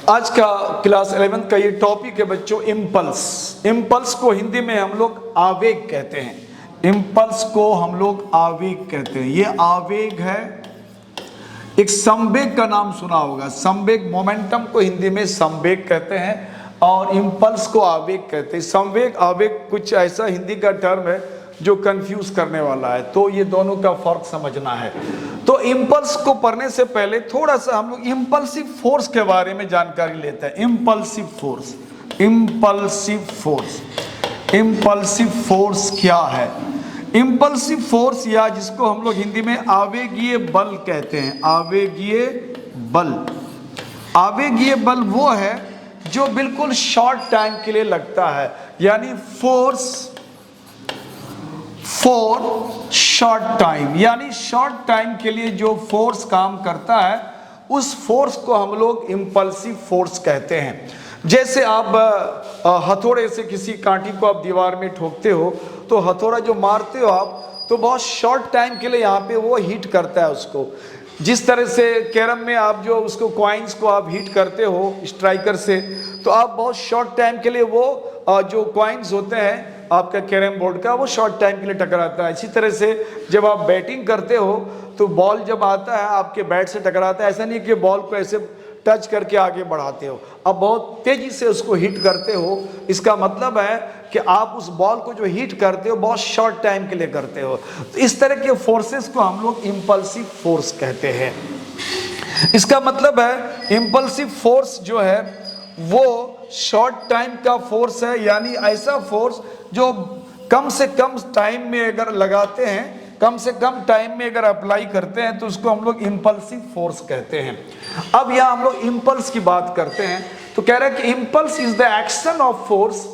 आज का क्लास 11 का ये टॉपिक है बच्चों, इम्पल्स। इम्पल्स को हिंदी में हम लोग आवेग कहते हैं। इम्पल्स को हम लोग आवेग कहते हैं। ये आवेग है, एक संवेग का नाम सुना होगा। संवेग, मोमेंटम को हिंदी में संवेग कहते हैं और इम्पल्स को आवेग कहते हैं। संवेग आवेग कुछ ऐसा हिंदी का टर्म है जो कंफ्यूज करने वाला है, तो ये दोनों का फर्क समझना है। तो इम्पल्स को पढ़ने से पहले थोड़ा सा हम लोग इम्पल्सिव फोर्स के बारे में जानकारी लेते हैं। Impulsive force, impulsive force, impulsive force क्या है? इम्पल्सिव फोर्स, या जिसको हम लोग हिंदी में आवेगीय बल कहते हैं। आवेगीय बल, आवेगीय बल वो है जो बिल्कुल शॉर्ट टाइम के लिए लगता है, यानी फोर्स फॉर शॉर्ट टाइम, यानी शॉर्ट टाइम के लिए जो फोर्स काम करता है उस फोर्स को हम लोग इम्पल्सिव फोर्स कहते हैं। जैसे आप हथौड़े से किसी कांटी को आप दीवार में ठोकते हो, तो हथौड़ा जो मारते हो आप, तो बहुत शॉर्ट टाइम के लिए यहाँ पे वो हिट करता है उसको। जिस तरह से कैरम में आप जो उसको कॉइन्स को आप हिट करते हो स्ट्राइकर से, तो आप बहुत शॉर्ट टाइम के लिए वो जो कॉइन्स होते हैं आपका कैरम बोर्ड का, वो शॉर्ट टाइम के लिए टकराता है। इसी तरह से जब आप बैटिंग करते हो तो बॉल जब आता है आपके बैट से टकराता है। ऐसा नहीं कि बॉल को ऐसे टच करके आगे बढ़ाते हो, अब बहुत तेजी से उसको हिट करते हो। इसका मतलब है कि आप उस बॉल को जो हिट करते हो बहुत शॉर्ट टाइम के लिए करते हो। तो इस तरह के फोर्सेस को हम लोग इम्पल्सिव फोर्स कहते हैं। इसका मतलब है इम्पल्सिव फोर्स जो है वो शॉर्ट टाइम का फोर्स है, यानी ऐसा फोर्स जो कम से कम टाइम में अगर लगाते हैं, कम से कम टाइम में अगर अप्लाई करते हैं, तो उसको हम लोग इम्पल्सिव फोर्स कहते हैं। अब यहाँ हम लोग इम्पल्स की बात करते हैं, तो कह रहे हैं कि impulse is the action of force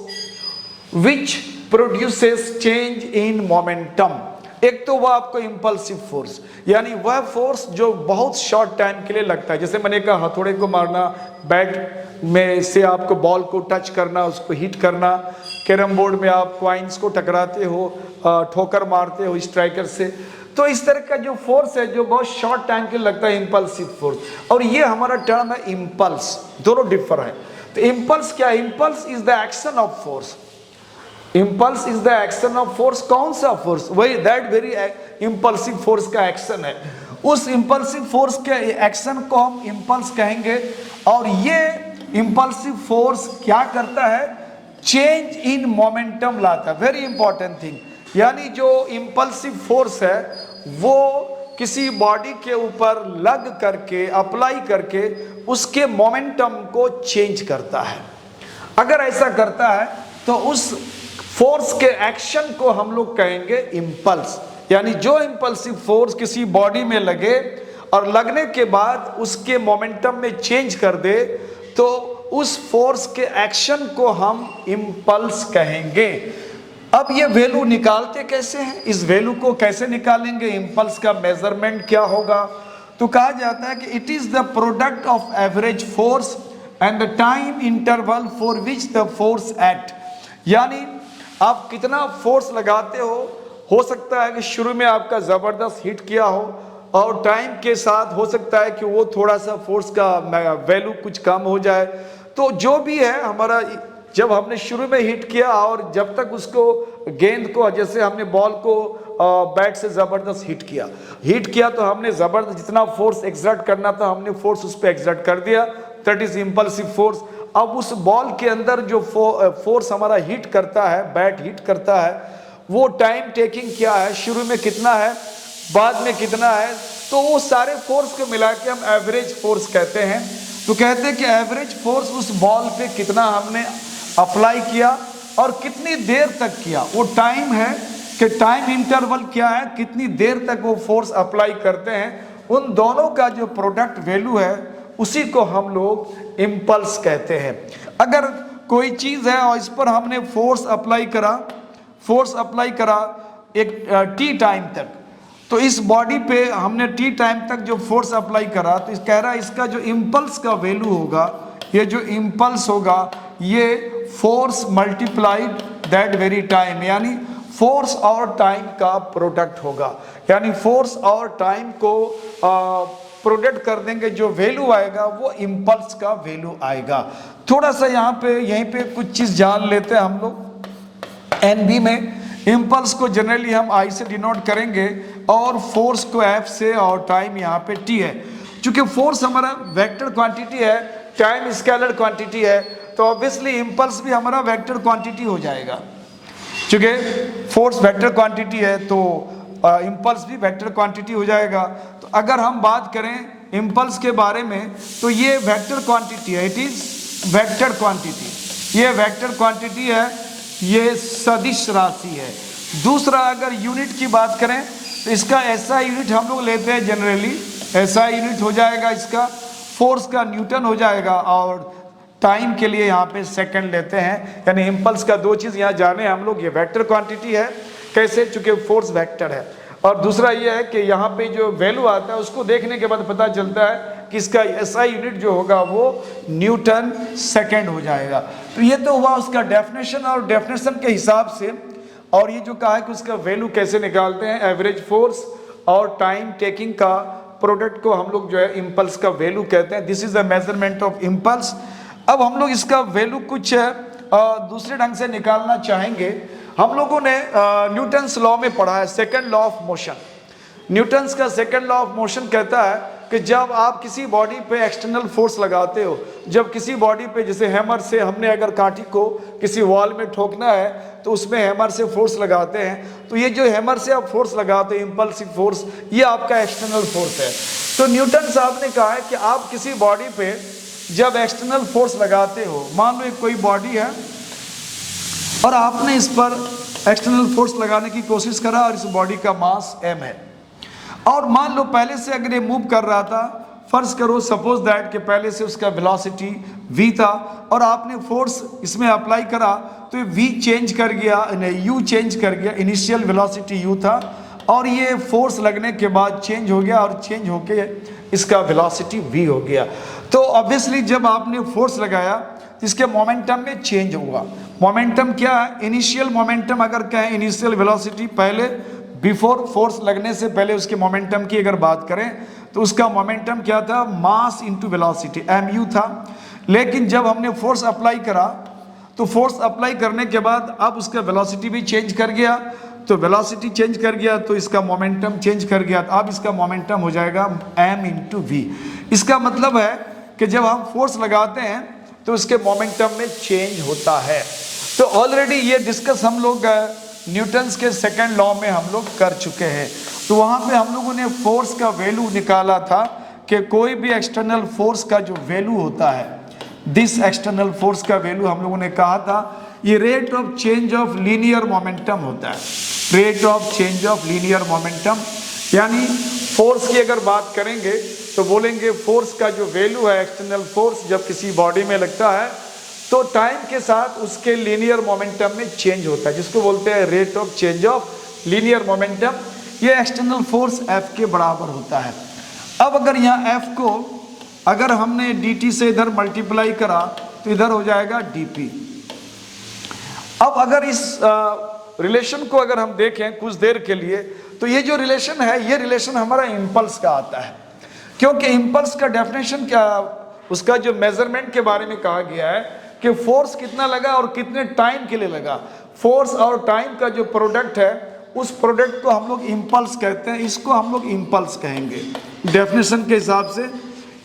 which produces change in momentum. एक तो वह आपको इम्पल्सिव फोर्स, यानी वह फोर्स जो बहुत शॉर्ट टाइम के लिए लगता है। जैसे मैंने कहा हथौड़े को मारना, बैट में से आपको बॉल को टच करना, उसको हिट करना, कैरम बोर्ड में आप कॉइन्स को टकराते हो, ठोकर मारते हो स्ट्राइकर से। तो इस तरह का जो फोर्स है जो बहुत शॉर्ट टाइम के लिए लगता है, इम्पल्सिव फोर्स। और ये हमारा टर्म है इम्पल्स, दोनों डिफर है। तो इम्पल्स क्या है? Impulse is the action of force. Impulse is the action of force. कौन सा फोर्स? वही दैट वेरी इम्पल्सिव फोर्स का एक्शन है। उस इम्पल्सिव फोर्स के एक्शन को हम इम्पल्स कहेंगे। और ये इम्पल्सिव फोर्स क्या करता है? चेंज इन मोमेंटम लाता है। वेरी इंपॉर्टेंट थिंग, यानी जो इम्पल्सिव फोर्स है वो किसी बॉडी के ऊपर लग करके, अप्लाई करके उसके मोमेंटम को चेंज करता है। अगर ऐसा करता है तो उस फोर्स के एक्शन को हम लोग कहेंगे इम्पल्स। यानी जो इम्पल्सिव फोर्स किसी बॉडी में लगे और लगने के बाद उसके मोमेंटम में चेंज कर दे, तो उस फोर्स के एक्शन को हम इम्पल्स कहेंगे। अब ये वैल्यू निकालते कैसे हैं? इस वैल्यू को कैसे निकालेंगे? इम्पल्स का मेजरमेंट क्या होगा? तो कहा जाता है कि it is the product of average force and the time interval for which the force act. यानी आप कितना फोर्स लगाते हो सकता है कि शुरू में आपका जबरदस्त हिट किया हो और टाइम के साथ हो सकता है कि वो थोड़ा सा फोर्स का वैल्यू कुछ कम हो जाए। तो जो भी है हमारा, जब हमने शुरू में हिट किया और जब तक उसको गेंद को, जैसे हमने बॉल को बैट से जबरदस्त हिट किया तो हमने जबरदस्त जितना फोर्स एक्सर्ट करना था हमने फोर्स उस पर एक्सर्ट कर दिया, दैट इज इम्पल्सिव फोर्स। अब उस बॉल के अंदर जो फोर्स हमारा हिट करता है, बैट हिट करता है, वो टाइम टेकिंग क्या है, शुरू में कितना है, बाद में कितना है, तो वो सारे फोर्स को मिला के हम एवरेज फोर्स कहते हैं। तो कहते हैं कि एवरेज फोर्स उस बॉल पे कितना हमने अप्लाई किया और कितनी देर तक किया, वो टाइम है कि टाइम इंटरवल क्या है, कितनी देर तक वो फोर्स अप्लाई करते हैं। उन दोनों का जो प्रोडक्ट वैल्यू है उसी को हम लोग इम्पल्स कहते हैं। अगर कोई चीज़ है और इस पर हमने फोर्स अप्लाई करा एक टी टाइम तक, तो इस बॉडी पे हमने टी टाइम तक जो फोर्स अप्लाई करा, तो कह रहा है इसका जो इम्पल्स का वैल्यू होगा, ये जो इम्पल्स होगा ये force multiplied that very time, यानी फोर्स और टाइम का प्रोडक्ट होगा। यानी फोर्स और टाइम को प्रोडक्ट कर देंगे, जो वैल्यू आएगा वो इम्पल्स का वैल्यू आएगा। थोड़ा सा यहाँ पे यहीं पे कुछ चीज जान लेते हैं हम लोग। एनबी में इम्पल्स को जनरली हम आई से डिनोट करेंगे और फोर्स को एफ से, और टाइम यहाँ पे टी है। चूंकि फोर्स हमारा वेक्टर क्वांटिटी है, टाइम स्केलर क्वांटिटी है, तो ऑब्वियसली इम्पल्स भी हमारा वेक्टर क्वांटिटी हो जाएगा। चूंकि फोर्स वेक्टर क्वांटिटी है तो इम्पल्स भी वेक्टर क्वांटिटी हो जाएगा। तो अगर हम बात करें इम्पल्स के बारे में तो ये वेक्टर क्वांटिटी है, इट इज वेक्टर क्वांटिटी, ये वेक्टर क्वांटिटी है, ये सदिश राशि है। दूसरा अगर यूनिट की बात करें तो इसका ऐसा यूनिट हम लोग लेते हैं जनरली, ऐसा यूनिट हो जाएगा इसका, फोर्स का न्यूटन हो जाएगा, और टाइम के लिए यहाँ पे सेकंड लेते हैं। यानी इम्पल्स का दो चीज़ यहाँ जाने हम लोग, ये वेक्टर क्वांटिटी है कैसे, चूंकि फोर्स वेक्टर है, और दूसरा ये है कि यहाँ पे जो वैल्यू आता है उसको देखने के बाद पता चलता है कि इसका एसआई यूनिट जो होगा वो न्यूटन सेकंड हो जाएगा। तो ये तो हुआ उसका डेफिनेशन, और डेफिनेशन के हिसाब से, और ये जो कहा है कि उसका वैल्यू कैसे निकालते हैं, एवरेज फोर्स और टाइम टेकिंग का प्रोडक्ट को हम लोग जो है इम्पल्स का वैल्यू कहते हैं। This is the measurement of impulse. अब हम लोग इसका वैल्यू कुछ दूसरे ढंग से निकालना चाहेंगे। हम लोगों ने न्यूटन्स लॉ में पढ़ा है, second law of motion. Newton's का सेकंड लॉ ऑफ मोशन कहता है कि जब आप किसी बॉडी पे एक्सटर्नल फोर्स लगाते हो, जब किसी बॉडी पे, जैसे हैमर से हमने अगर कांटी को किसी वॉल में ठोकना है तो उसमें हैमर से फोर्स लगाते हैं, तो ये जो हैमर से आप फोर्स लगाते हो, इम्पल्सिव फोर्स, ये आपका एक्सटर्नल फोर्स है। तो न्यूटन साहब ने कहा है कि आप किसी बॉडी पे जब एक्सटर्नल फोर्स लगाते हो, मान लो एक कोई बॉडी है और आपने इस पर एक्सटर्नल फोर्स लगाने की कोशिश करा और इस बॉडी का मास m है, और मान लो पहले से अगर ये मूव कर रहा था, फर्ज करो सपोज दैट कि पहले से उसका वेलोसिटी v था और आपने फोर्स इसमें अप्लाई करा तो v चेंज कर गया, u चेंज कर गया, इनिशियल वेलोसिटी u था और ये फोर्स लगने के बाद चेंज हो गया और चेंज होके इसका वेलोसिटी v हो गया। तो ऑब्वियसली जब आपने फोर्स लगाया तो इसके मोमेंटम में चेंज होगा। मोमेंटम क्या है, इनिशियल मोमेंटम अगर कहें, इनिशियल वेलोसिटी पहले बिफोर फोर्स लगने से पहले उसके मोमेंटम की अगर बात करें तो उसका मोमेंटम क्या था, मास इनटू वेलोसिटी mu था। लेकिन जब हमने फोर्स अप्लाई करा तो फोर्स अप्लाई करने के बाद अब उसका वेलोसिटी भी चेंज कर गया, तो वेलोसिटी चेंज कर गया तो इसका मोमेंटम चेंज कर गया, तो अब इसका मोमेंटम हो जाएगा m इंटू वी। इसका मतलब है कि जब हम फोर्स लगाते हैं तो उसके मोमेंटम में चेंज होता है। तो ऑलरेडी ये डिस्कस हम लोग न्यूटन्स के सेकंड लॉ में हम लोग कर चुके हैं। तो वहाँ पे हम लोगों ने फोर्स का वैल्यू निकाला था कि कोई भी एक्सटर्नल फोर्स का जो वैल्यू होता है, दिस एक्सटर्नल फोर्स का वैल्यू हम लोगों ने कहा था ये rate of change of linear momentum होता है। Rate of change of linear momentum, यानी फोर्स की अगर बात करेंगे तो बोलेंगे फोर्स का जो वैल्यू है, एक्सटर्नल फोर्स जब किसी बॉडी में लगता है तो टाइम के साथ उसके लीनियर मोमेंटम में चेंज होता है, जिसको बोलते हैं rate of change of linear momentum. ये एक्सटर्नल फोर्स F के बराबर होता है। अब अगर यहाँ F को अगर हमने dt से इधर मल्टीप्लाई करा तो इधर हो जाएगा dp। अब अगर इस रिलेशन को अगर हम देखें कुछ देर के लिए तो ये जो रिलेशन है, ये रिलेशन हमारा इम्पल्स का आता है, क्योंकि इम्पल्स का डेफिनेशन क्या, उसका जो मेजरमेंट के बारे में कहा गया है कि फोर्स कितना लगा और कितने टाइम के लिए लगा। फोर्स और टाइम का जो प्रोडक्ट है उस प्रोडक्ट को हम लोग इम्पल्स कहते हैं, इसको हम लोग इम्पल्स कहेंगे। डेफिनेशन के हिसाब से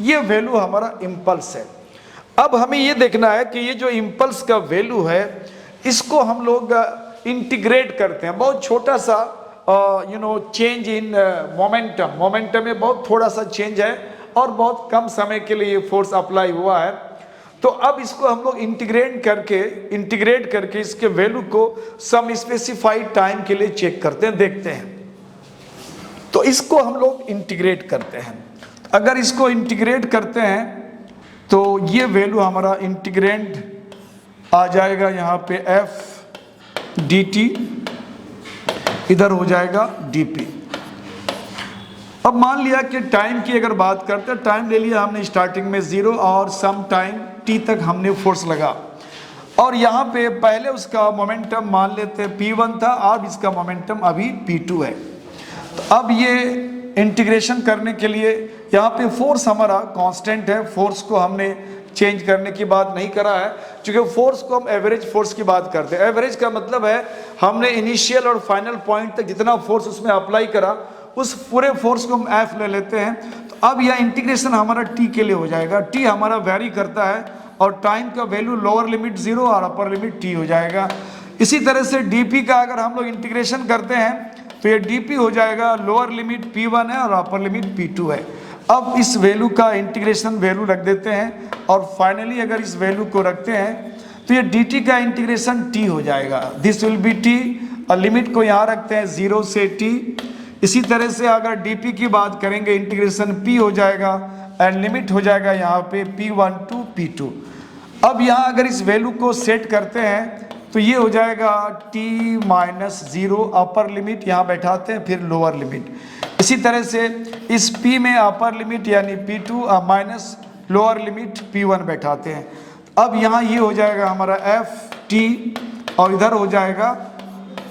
ये वैल्यू हमारा इम्पल्स है। अब हमें ये देखना है कि ये जो इम्पल्स का वैल्यू है इसको हम लोग इंटीग्रेट करते हैं। बहुत छोटा सा चेंज इन मोमेंटम, मोमेंटम में बहुत थोड़ा सा चेंज है और बहुत कम समय के लिए ये फोर्स अप्लाई हुआ है। तो अब इसको हम लोग इंटीग्रेट करके इसके वैल्यू को सम स्पेसिफाइड टाइम के लिए चेक करते हैं, देखते हैं। तो इसको हम लोग इंटीग्रेट करते हैं। अगर इसको इंटीग्रेट करते हैं तो ये वैल्यू हमारा इंटीग्रेंड आ जाएगा यहाँ पे f dt, इधर हो जाएगा dp। अब मान लिया कि टाइम की अगर बात करते हैं, टाइम ले लिया हमने स्टार्टिंग में 0 और सम टाइम t तक हमने फोर्स लगा, और यहाँ पे पहले उसका मोमेंटम मान लेते हैं p1 था, अब इसका मोमेंटम अभी p2 है। तो अब ये इंटीग्रेशन करने के लिए यहाँ पे फोर्स हमारा कांस्टेंट है, फोर्स को हमने चेंज करने की बात नहीं करा है, क्योंकि फोर्स को हम एवरेज फोर्स की बात करते हैं। एवरेज का मतलब है हमने इनिशियल और फाइनल पॉइंट तक जितना फोर्स उसमें अप्लाई करा उस पूरे फोर्स को हम एफ ले लेते हैं। तो अब यह इंटीग्रेशन हमारा टी के लिए हो जाएगा। टी हमारा वेरी करता है और टाइम का वैल्यू लोअर लिमिट 0 और अपर लिमिट टी हो जाएगा। इसी तरह से डीपी का अगर हम लोग इंटीग्रेशन करते हैं तो ये डीपी हो जाएगा, लोअर लिमिट P1 है और अपर लिमिट P2 है। अब इस वैल्यू का इंटीग्रेशन वैल्यू रख देते हैं और फाइनली अगर इस वैल्यू को रखते हैं तो ये dt का इंटीग्रेशन t हो जाएगा। दिस विल बी t और लिमिट को यहाँ रखते हैं 0 से t। इसी तरह से अगर dp की बात करेंगे इंटीग्रेशन p हो जाएगा एंड लिमिट हो जाएगा यहाँ पे P1 टू P2। अब यहाँ अगर इस वैल्यू को सेट करते हैं तो ये हो जाएगा t माइनस 0, अपर लिमिट यहाँ बैठाते हैं, फिर लोअर लिमिट। इसी तरह से इस p में अपर लिमिट यानी P2 minus lower limit P1 बैठाते हैं। अब यहाँ ये हो जाएगा हमारा ft और इधर हो जाएगा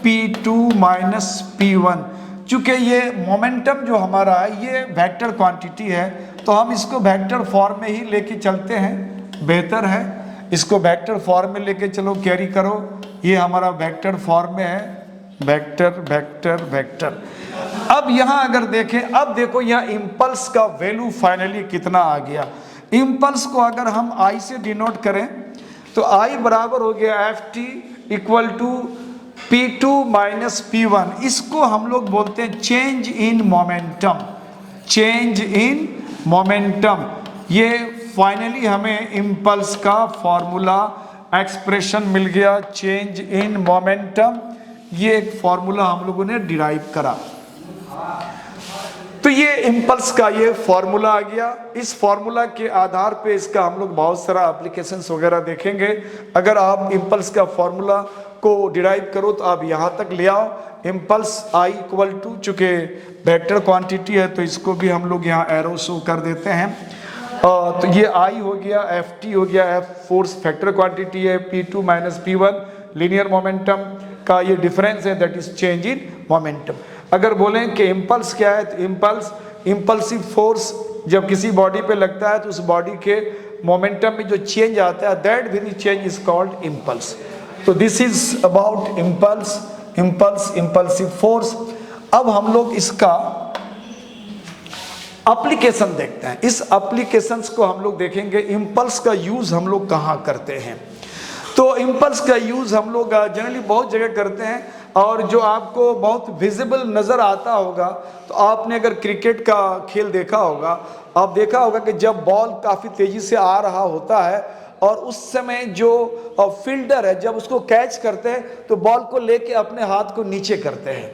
P2 माइनस P1। चूँकि ये मोमेंटम जो हमारा है ये वेक्टर क्वांटिटी है तो हम इसको वेक्टर फॉर्म में ही लेके चलते हैं, बेहतर है। इसको वेक्टर फॉर्म में लेके चलो, कैरी करो, ये हमारा वेक्टर फॉर्म में है, वेक्टर वेक्टर वेक्टर। अब यहाँ अगर देखें, अब देखो यहाँ इम्पल्स का वैल्यू फाइनली कितना आ गया। इम्पल्स को अगर हम I से डिनोट करें तो I बराबर हो गया ft equal to P2 minus P1। इसको हम लोग बोलते हैं change in momentum, change in momentum. ये फाइनली हमें इम्पल्स का फॉर्मूला एक्सप्रेशन मिल गया, चेंज इन मोमेंटम। ये एक फॉर्मूला हम लोगों ने डिराइव करा। तो ये इम्पल्स का ये फॉर्मूला आ गया। इस फॉर्मूला के आधार पे इसका हम लोग बहुत सारा एप्लीकेशंस वगैरह देखेंगे। अगर आप इम्पल्स का फॉर्मूला को डिराइव करो तो आप यहाँ तक ले आओ। इम्पल्स I इक्वल टू, चूँकि वेक्टर क्वांटिटी है तो इसको भी हम लोग यहाँ एरो शो कर देते हैं। तो ये I हो गया, ft हो गया, f फोर्स फैक्टर क्वांटिटी है, P2 minus P1 linear momentum का ये डिफरेंस है, that is change in momentum. अगर बोलें कि इम्पल्स क्या है तो इम्पल्स इम्पल्सिव फोर्स जब किसी बॉडी पे लगता है तो उस बॉडी के मोमेंटम में जो चेंज आता है that very change is called impulse. तो this is about impulse, impulse, impulsive force. अब हम लोग इसका एप्लीकेशन देखते हैं। इस एप्लीकेशंस को हम लोग देखेंगे, इम्पल्स का यूज हम लोग कहाँ करते हैं। तो इम्पल्स का यूज हम लोग जनरली बहुत जगह करते हैं और जो आपको बहुत विजिबल नज़र आता होगा तो आपने अगर क्रिकेट का खेल देखा होगा, आप देखा होगा कि जब बॉल काफ़ी तेज़ी से आ रहा होता है और उस समय जो फील्डर है जब उसको कैच करते हैं तो बॉल को लेके अपने हाथ को नीचे करते हैं।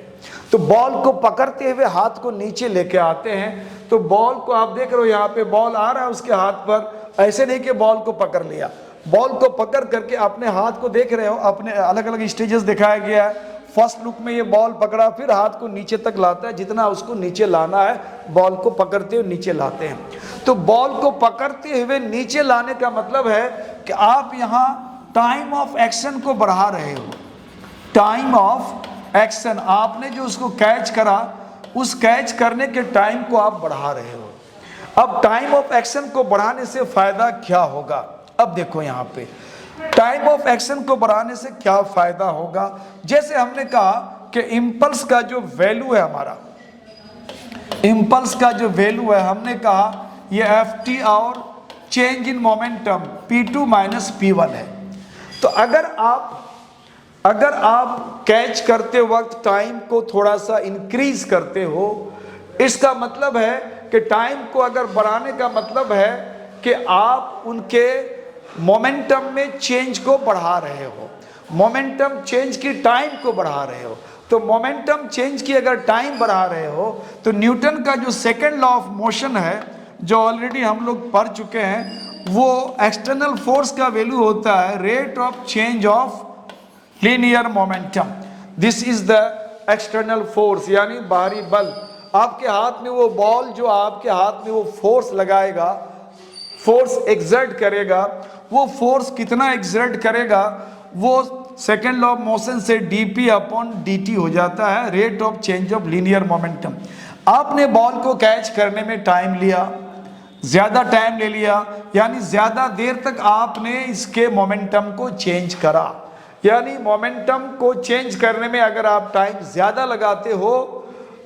तो बॉल को पकड़ते हुए हाथ को नीचे लेके आते हैं। तो बॉल को आप देख रहे हो, यहाँ पे बॉल आ रहा है उसके हाथ पर, ऐसे नहीं कि बॉल को पकड़ लिया, बॉल को पकड़ करके अपने हाथ को देख रहे हो। अपने अलग अलग स्टेजेस दिखाया गया है। फर्स्ट लुक में ये बॉल पकड़ा, फिर हाथ को नीचे तक लाता है, जितना उसको नीचे लाना है बॉल को पकड़ते हुए नीचे लाते हैं। तो बॉल को पकड़ते हुए नीचे लाने का मतलब है कि आप यहाँ टाइम ऑफ एक्शन को बढ़ा रहे हो। टाइम ऑफ एक्शन, आपने जो उसको कैच करा उस कैच करने के टाइम को आप बढ़ा रहे हो। अब टाइम ऑफ एक्शन को बढ़ाने से फायदा क्या होगा। अब देखो यहाँ पे टाइम ऑफ एक्शन को बढ़ाने से क्या फायदा होगा। जैसे हमने कहा कि इम्पल्स का जो वैल्यू है, हमारा इम्पल्स का जो वैल्यू है, हमने कहा ये ft और change in momentum P2 minus P1 है। तो अगर आप कैच करते वक्त टाइम को थोड़ा सा इंक्रीज करते हो, इसका मतलब है कि टाइम को अगर बढ़ाने का मतलब है कि आप उनके मोमेंटम में चेंज को बढ़ा रहे हो, मोमेंटम चेंज की टाइम को बढ़ा रहे हो। तो मोमेंटम चेंज की अगर टाइम बढ़ा रहे हो तो न्यूटन का जो सेकंड लॉ ऑफ मोशन है, जो ऑलरेडी हम लोग पढ़ चुके हैं, वो एक्सटर्नल फोर्स का वैल्यू होता है rate of change of linear momentum. This is the external force, यानी बाहरी बल। आपके हाथ में वो बॉल जो आपके हाथ में वो फोर्स लगाएगा, फोर्स एक्सर्ट करेगा, वो फोर्स कितना एक्सर्ट करेगा, वो सेकेंड लॉ ऑफ मोशन से dp अपॉन dt हो जाता है, rate of change of linear momentum. आपने बॉल को कैच करने में टाइम लिया, ज्यादा टाइम ले लिया, यानी ज्यादा देर तक आपने इसके मोमेंटम को चेंज करा। यानी मोमेंटम को चेंज करने में अगर आप टाइम ज्यादा लगाते हो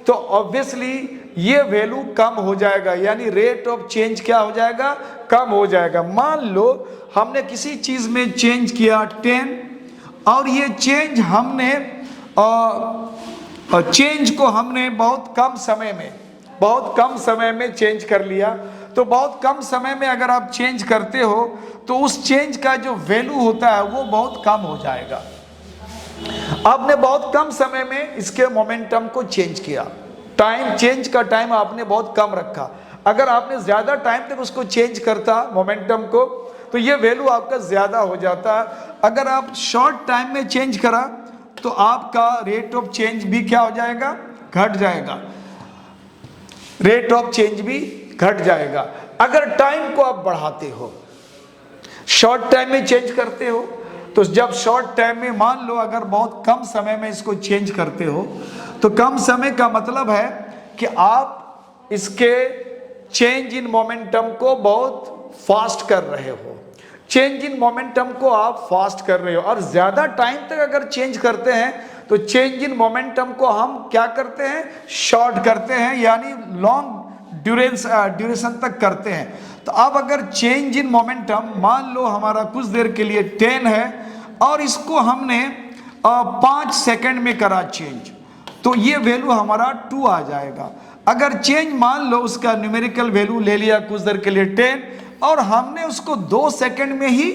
तो ऑब्वियसली ये वैल्यू कम हो जाएगा, यानी रेट ऑफ चेंज क्या हो जाएगा, कम हो जाएगा। मान लो हमने किसी चीज में चेंज किया 10 और ये चेंज हमने चेंज को हमने बहुत कम समय में चेंज कर लिया। तो बहुत कम समय में अगर आप चेंज करते हो तो उस चेंज का जो वैल्यू होता है वो बहुत कम हो जाएगा। आपने बहुत कम समय में इसके मोमेंटम को चेंज किया, टाइम चेंज का टाइम आपने बहुत कम रखा। अगर आपने ज्यादा टाइम तक उसको चेंज करता मोमेंटम को तो ये वैल्यू आपका ज्यादा हो जाता। अगर आप शॉर्ट टाइम में चेंज करा तो आपका रेट ऑफ चेंज भी क्या हो जाएगा, घट जाएगा, रेट ऑफ चेंज भी घट जाएगा। अगर टाइम को आप बढ़ाते हो, शॉर्ट टाइम में चेंज करते हो, तो जब शॉर्ट टाइम में मान लो अगर बहुत कम समय में इसको चेंज करते हो तो कम समय का मतलब है कि आप इसके चेंज इन मोमेंटम को बहुत फास्ट कर रहे हो, चेंज इन मोमेंटम को आप फास्ट कर रहे हो। और ज्यादा टाइम तक अगर चेंज करते हैं तो चेंज इन मोमेंटम को हम क्या करते हैं, शॉर्ट करते हैं, यानी लॉन्ग ड्यूरेशन तक करते हैं। तो अब अगर चेंज इन मोमेंटम मान लो हमारा कुछ देर के लिए 10 है और इसको हमने 5 सेकंड में करा चेंज, तो ये वैल्यू हमारा 2 आ जाएगा। अगर चेंज मान लो उसका न्यूमेरिकल वैल्यू ले लिया कुछ देर के लिए 10 और हमने उसको 2 सेकंड में ही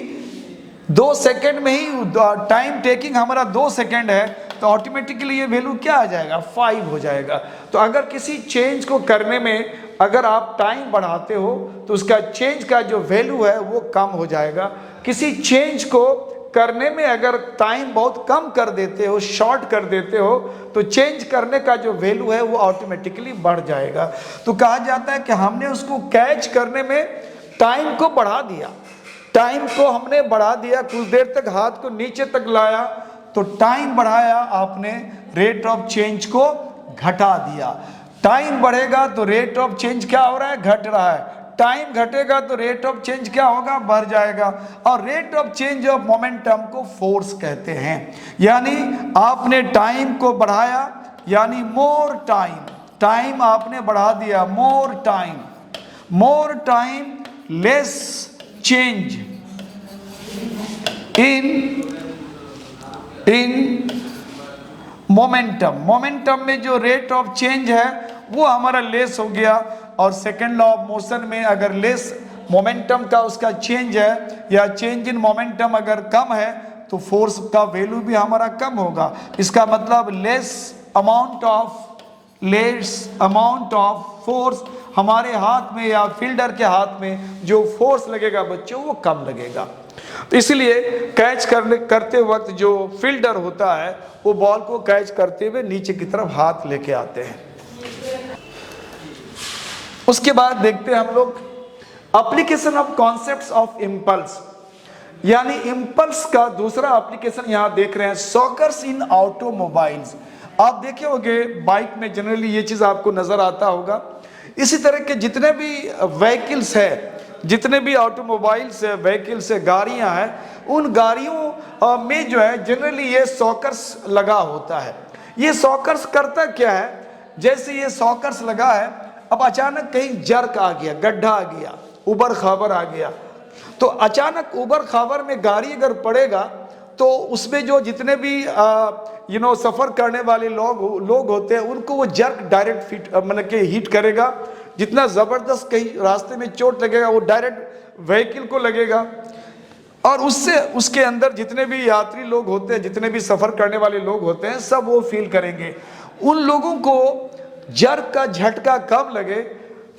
टाइम टेकिंग हमारा 2 सेकंड है, तो ऑटोमेटिकली ये वैल्यू क्या आ जाएगा, 5 हो जाएगा। तो अगर किसी चेंज को करने में अगर आप टाइम बढ़ाते हो तो उसका चेंज का जो वैल्यू है वो कम हो जाएगा। किसी चेंज को करने में अगर टाइम बहुत कम कर देते हो, शॉर्ट कर देते हो, तो चेंज करने का जो वैल्यू है वो ऑटोमेटिकली बढ़ जाएगा। तो कहा जाता है कि हमने उसको कैच करने में टाइम को बढ़ा दिया, टाइम को हमने बढ़ा दिया, कुछ देर तक हाथ को नीचे तक लाया तो टाइम बढ़ाया आपने, रेट ऑफ चेंज को घटा दिया। टाइम बढ़ेगा तो रेट ऑफ चेंज क्या हो रहा है, घट रहा है। टाइम घटेगा तो रेट ऑफ चेंज क्या होगा, बढ़ जाएगा। और rate of change of momentum को फोर्स कहते हैं। यानी आपने टाइम को बढ़ाया, यानी मोर टाइम, टाइम आपने बढ़ा दिया, more time less change in momentum में जो रेट ऑफ चेंज है वो हमारा लेस हो गया। और सेकेंड लॉ ऑफ मोशन में अगर लेस मोमेंटम का उसका चेंज है या चेंज इन मोमेंटम अगर कम है तो फोर्स का वैल्यू भी हमारा कम होगा। इसका मतलब लेस अमाउंट ऑफ फोर्स हमारे हाथ में या फील्डर के हाथ में जो फोर्स लगेगा बच्चों वो कम लगेगा। तो इसलिए कैच करते वक्त जो फील्डर होता है वो बॉल को कैच करते हुए नीचे की तरफ हाथ लेके आते हैं। उसके बाद देखते हैं हम लोग application of concepts of impulse, यानी इंपल्स का दूसरा एप्लीकेशन यहां देख रहे हैं, सॉकर्स इन ऑटोमोबाइल्स। आप देखे होंगे बाइक में जनरली ये चीज आपको नजर आता होगा। इसी तरह के जितने भी व्हीकल्स है, जितने भी ऑटोमोबाइल्स है, व्हीकल्स है, गाड़ियां हैं, उन गाड़ियों में जो है जनरली ये सॉकर्स लगा होता है। ये सॉकर्स करता क्या है, जैसे ये सॉकर्स लगा है, अब अचानक कहीं जर्क आ गया, गड्ढा आ गया, उबड़ खाबड़ आ गया, तो अचानक उबड़ खाबड़ में गाड़ी अगर पड़ेगा तो उसमें जो जितने भी सफर करने वाले लोग होते हैं उनको वो जर्क डायरेक्ट मतलब कि हिट करेगा। जितना जबरदस्त कहीं रास्ते में चोट लगेगा वो डायरेक्ट व्हीकल को लगेगा और उससे उसके अंदर जितने भी यात्री लोग होते हैं, जितने भी सफर करने वाले लोग होते हैं, सब वो फील करेंगे। उन लोगों को जर्क का झटका कब लगे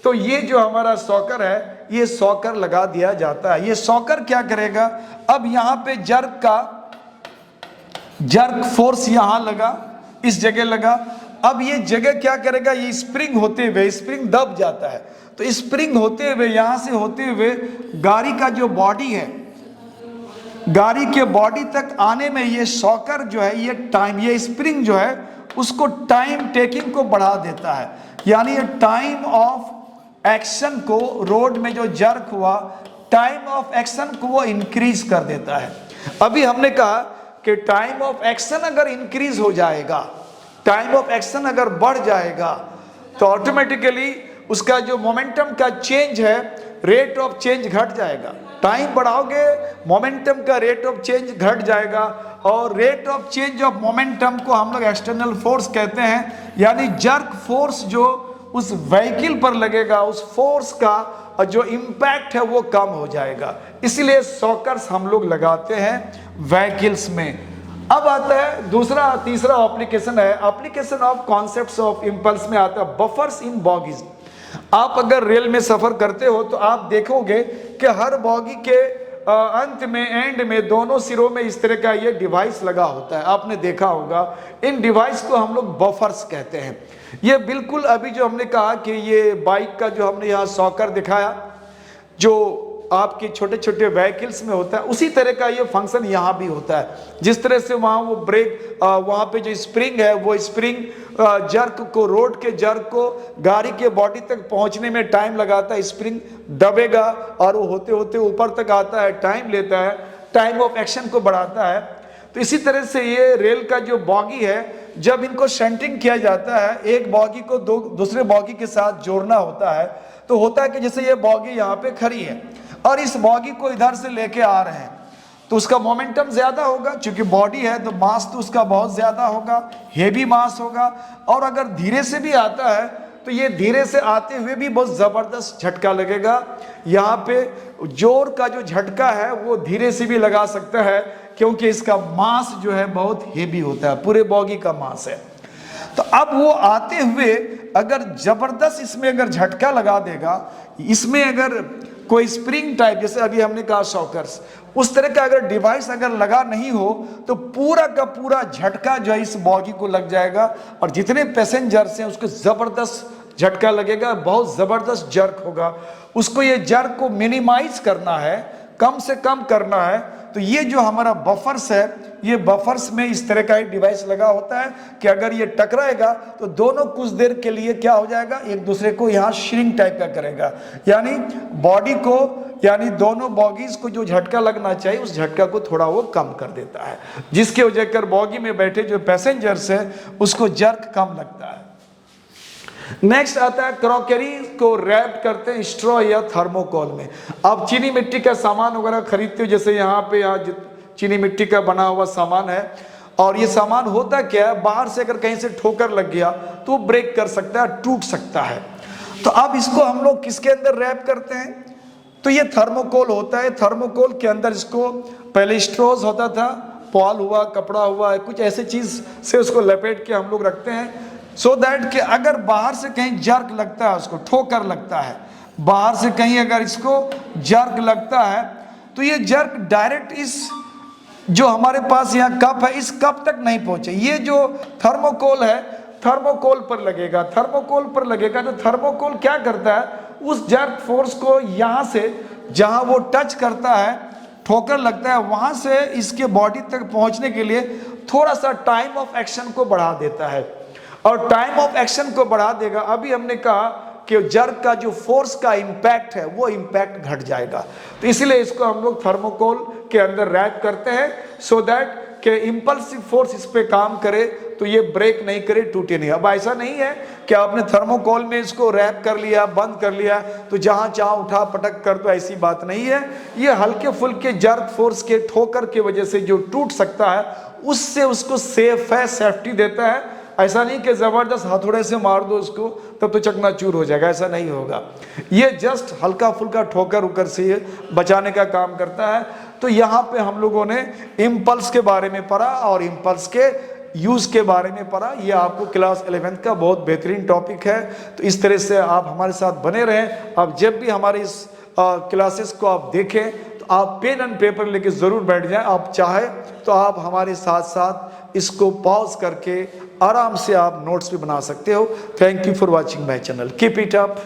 तो ये जो हमारा सॉकर है ये सॉकर लगा दिया जाता है। ये सॉकर क्या करेगा, अब यहाँ पे जर्क फोर्स यहाँ लगा, इस जगह लगा, अब ये जगह क्या करेगा, ये स्प्रिंग होते हुए, स्प्रिंग दब जाता है, तो स्प्रिंग होते हुए यहां से होते हुए गाड़ी का जो बॉडी है, गाड़ी के बॉडी तक आने में ये सॉकर जो है, ये स्प्रिंग जो है उसको टाइम टेकिंग को बढ़ा देता है, यानी ये टाइम ऑफ एक्शन को, रोड में जो जर्क हुआ, टाइम ऑफ एक्शन को वो इंक्रीज कर देता है। अभी हमने कहा कि टाइम ऑफ एक्शन अगर इंक्रीज हो जाएगा, टाइम ऑफ एक्शन अगर बढ़ जाएगा, तो ऑटोमेटिकली उसका जो मोमेंटम का चेंज है, रेट ऑफ चेंज घट जाएगा। टाइम बढ़ाओगे, मोमेंटम का रेट ऑफ चेंज घट जाएगा, और rate of change of momentum को हम लोग एक्सटर्नल फोर्स कहते हैं, यानी जर्क फोर्स जो उस व्हीकल पर लगेगा, उस फोर्स का जो इम्पैक्ट है वो कम हो जाएगा। इसलिए सॉकर्स हम लोग लगाते हैं व्हीकल्स में। अब आता है दूसरा, तीसरा एप्लीकेशन है, application of concepts of impulse में आता है बफर्स इन बॉगीज। आप अगर रेल में सफर करते हो तो आप देखोगे कि हर बॉगी के अंत में, एंड में, दोनों सिरों में इस तरह का ये डिवाइस लगा होता है, आपने देखा होगा। इन डिवाइस को हम लोग बफर्स कहते हैं। ये बिल्कुल अभी जो हमने कहा कि ये बाइक का जो हमने यहाँ सॉकर दिखाया, जो आपके छोटे छोटे व्हीकल्स में होता है, उसी तरह का ये फंक्शन यहाँ भी होता है। जिस तरह से वहाँ वो ब्रेक, वहाँ पे जो स्प्रिंग है, वो स्प्रिंग जर्क को, रोड के जर्क को गाड़ी के बॉडी तक पहुँचने में टाइम लगाता है। स्प्रिंग दबेगा और वो होते होते ऊपर तक आता है, टाइम लेता है, टाइम ऑफ एक्शन को बढ़ाता है। तो इसी तरह से ये रेल का जो बॉगी है, जब इनको शंटिंग किया जाता है, एक बॉगी को दूसरे बॉगी के साथ जोड़ना होता है, तो होता है कि जैसे ये बॉगी यहाँ पे खड़ी है और इस बॉगी को इधर से लेके आ रहे हैं, तो उसका मोमेंटम ज्यादा होगा, क्योंकि बॉडी है तो मास तो उसका बहुत ज्यादा होगा, हेवी मास होगा। और अगर धीरे से भी आता है तो ये धीरे से आते हुए भी बहुत जबरदस्त झटका लगेगा। यहाँ पे जोर का जो झटका है वो धीरे से भी लगा सकता है, क्योंकि इसका मास जो है बहुत हेवी होता है, पूरे बॉगी का मास है। तो अब वो आते हुए अगर जबरदस्त इसमें अगर झटका लगा देगा, इसमें अगर कोई स्प्रिंग टाइप, जैसे अभी हमने कहा शॉकर्स, उस तरह का अगर डिवाइस अगर लगा नहीं हो, तो पूरा का पूरा झटका जो है इस बॉगी को लग जाएगा, और जितने पैसेंजर्स हैं उसको जबरदस्त झटका लगेगा, बहुत जबरदस्त जर्क होगा। उसको ये जर्क को मिनिमाइज करना है, कम से कम करना है। तो ये जो हमारा बफर्स है, ये बफर्स में इस तरह का एक डिवाइस लगा होता है कि अगर ये टकराएगा तो दोनों कुछ देर के लिए क्या हो जाएगा, एक दूसरे को यहाँ श्रिंक टाइप का करेगा, यानी बॉडी को, यानी दोनों बॉगीज को जो झटका लगना चाहिए उस झटका को थोड़ा वो कम कर देता है, जिसके वजह कर बॉगी में बैठे जो पैसेंजर्स है उसको जर्क कम लगता है। नेक्स्ट आता है क्रॉकरी को रैप करते हैं स्ट्रॉ या थर्मोकोल में। आप चीनी मिट्टी का सामान वगैरह खरीदते हो, जैसे यहाँ पे चीनी मिट्टी का बना हुआ सामान है, और ये सामान होता क्या है, बाहर से अगर कहीं से ठोकर लग गया तो वो ब्रेक कर सकता है, टूट सकता है। तो अब इसको हम लोग किसके अंदर रैप करते हैं, तो ये थर्मोकोल होता है। थर्मोकोल के अंदर इसको पहले स्ट्रॉज होता था, पॉल हुआ, कपड़ा हुआ, कुछ ऐसे चीज से उसको लपेट के हम लोग रखते हैं, सो दैट कि अगर बाहर से कहीं जर्क लगता है, उसको ठोकर लगता है, बाहर से कहीं अगर इसको जर्क लगता है तो ये जर्क डायरेक्ट इस जो हमारे पास यहाँ कप है, इस कप तक नहीं पहुंचे। ये जो थर्मोकोल है, थर्मोकोल पर लगेगा, थर्मोकोल पर लगेगा। तो थर्मोकोल क्या करता है, उस जर्क फोर्स को यहाँ से जहाँ वो टच करता है, ठोकर लगता है, वहाँ से इसके बॉडी तक पहुँचने के लिए थोड़ा सा टाइम ऑफ एक्शन को बढ़ा देता है, और टाइम ऑफ एक्शन को बढ़ा देगा। अभी हमने कहा कि जर्क का जो फोर्स का इम्पैक्ट है वो इम्पैक्ट घट जाएगा, तो इसलिए इसको हम लोग थर्मोकोल के अंदर रैप करते हैं, सो दैट कि इम्पल्सिव फोर्स इस पे काम करे, तो ये ब्रेक नहीं करे, टूटे नहीं। अब ऐसा नहीं है कि आपने थर्मोकोल में इसको रैप कर लिया, बंद कर लिया, तो जहां चाहो उठा पटक कर, तो ऐसी बात नहीं है। ये हल्के फुल्के जर्क फोर्स के ठोकर के वजह से जो टूट सकता है, उससे उसको सेफ है, सेफ्टी देता है। ऐसा नहीं कि जबरदस्त हथौड़े से मार दो उसको तब तो चकनाचूर हो जाएगा, ऐसा नहीं होगा। ये जस्ट हल्का फुल्का ठोकर उकर से ये बचाने का काम करता है। तो यहाँ पे हम लोगों ने इम्पल्स के बारे में पढ़ा और इम्पल्स के यूज के बारे में पढ़ा। ये आपको क्लास 11th का बहुत बेहतरीन टॉपिक है। तो इस तरह से आप हमारे साथ बने रहें। आप जब भी हमारी इस क्लासेस को आप देखें तो आप पेन एंड पेपर लेके ज़रूर बैठ जाएं। आप चाहे तो आप हमारे साथ साथ इसको पॉज करके आराम से आप नोट्स भी बना सकते हो। Thank you for watching my channel. Keep it up.